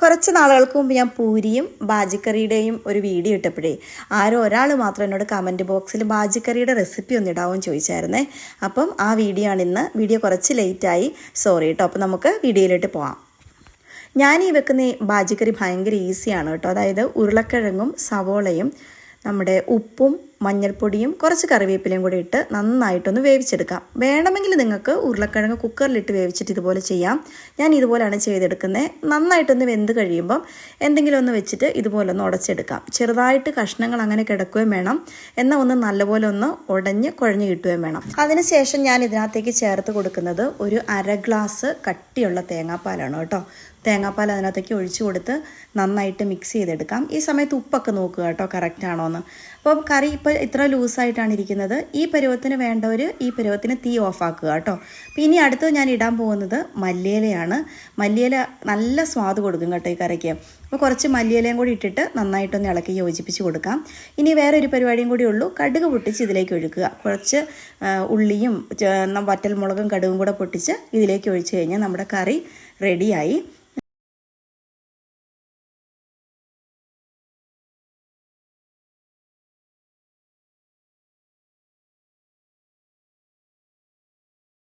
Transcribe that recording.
കുറച്ച് നാളുകൾക്ക് മുമ്പ് ഞാൻ പൂരിയും ബാജിക്കറിയുടെയും ഒരു വീഡിയോ ഇട്ടപ്പോഴേ ഒരാൾ മാത്രം എന്നോട് കമൻറ്റ് ബോക്സിൽ ബാജിക്കറിയുടെ റെസിപ്പി ഒന്ന് ഇടാമെന്ന് ചോദിച്ചായിരുന്നേ. അപ്പം ആ വീഡിയോ ആണ് ഇന്ന്. വീഡിയോ കുറച്ച് ലേറ്റായി, സോറി കേട്ടോ. അപ്പോൾ നമുക്ക് വീഡിയോയിലോട്ട് പോകാം. ഞാൻ ഈ വെക്കുന്ന ബാജിക്കറി ഭയങ്കര ഈസിയാണ് കേട്ടോ. അതായത് ഉരുളക്കിഴങ്ങും സവോളയും നമ്മുടെ ഉപ്പും മഞ്ഞൾപ്പൊടിയും കുറച്ച് കറിവേപ്പിലയും കൂടി ഇട്ട് നന്നായിട്ടൊന്ന് വേവിച്ചെടുക്കാം. വേണമെങ്കിൽ നിങ്ങൾക്ക് ഉരുളക്കിഴങ്ങ് കുക്കറിലിട്ട് വേവിച്ചിട്ട് ഇതുപോലെ ചെയ്യാം. ഞാൻ ഇതുപോലെയാണ് ചെയ്തെടുക്കുന്നത്. നന്നായിട്ടൊന്ന് വെന്ത് കഴിയുമ്പം എന്തെങ്കിലും ഒന്ന് വെച്ചിട്ട് ഇതുപോലെ ഒന്ന് ഉടച്ചെടുക്കാം. ചെറുതായിട്ട് കഷ്ണങ്ങൾ അങ്ങനെ കിടക്കുകയും വേണം, എന്നാൽ ഒന്ന് നല്ലപോലെ ഒന്ന് കുഴഞ്ഞ് കിട്ടുകയും വേണം. അതിനുശേഷം ഞാൻ ഇതിനകത്തേക്ക് ചേർത്ത് കൊടുക്കുന്നത് ഒരു 1/2 ഗ്ലാസ് കട്ടിയുള്ള തേങ്ങാപ്പാലാണ് കേട്ടോ. തേങ്ങാപ്പാൽ അതിനകത്തേക്ക് ഒഴിച്ചു കൊടുത്ത് നന്നായിട്ട് മിക്സ് ചെയ്തെടുക്കാം. ഈ സമയത്ത് ഉപ്പൊക്കെ നോക്കുക കേട്ടോ, കറക്റ്റ് ആണോ എന്ന്. അപ്പോൾ കറി ഇപ്പോൾ ഇത്ര ലൂസായിട്ടാണ് ഇരിക്കുന്നത്. ഈ പരുവത്തിന് വേണ്ടവർ ഈ പരുവത്തിന് തീ ഓഫാക്കുക കേട്ടോ. അപ്പോൾ ഇനി അടുത്തത് ഞാൻ ഇടാൻ പോകുന്നത് മല്ലിയിലയാണ്. മല്ലിയില നല്ല സ്വാദ് കൊടുക്കും കേട്ടോ ഈ കറിക്ക്. അപ്പോൾ കുറച്ച് മല്ലിയിലയും കൂടി ഇട്ടിട്ട് നന്നായിട്ടൊന്ന് ഇളക്കി യോജിപ്പിച്ച് കൊടുക്കാം. ഇനി വേറെ ഒരു പരിപാടിയും കൂടി ഉള്ളൂ. കടുക് പൊട്ടിച്ച് ഇതിലേക്ക് ഒഴിക്കുക. കുറച്ച് ഉള്ളിയും വറ്റൽമുളകും കടുകും കൂടെ പൊട്ടിച്ച് ഇതിലേക്ക് ഒഴിച്ച് കഴിഞ്ഞാൽ നമ്മുടെ കറി റെഡിയായി.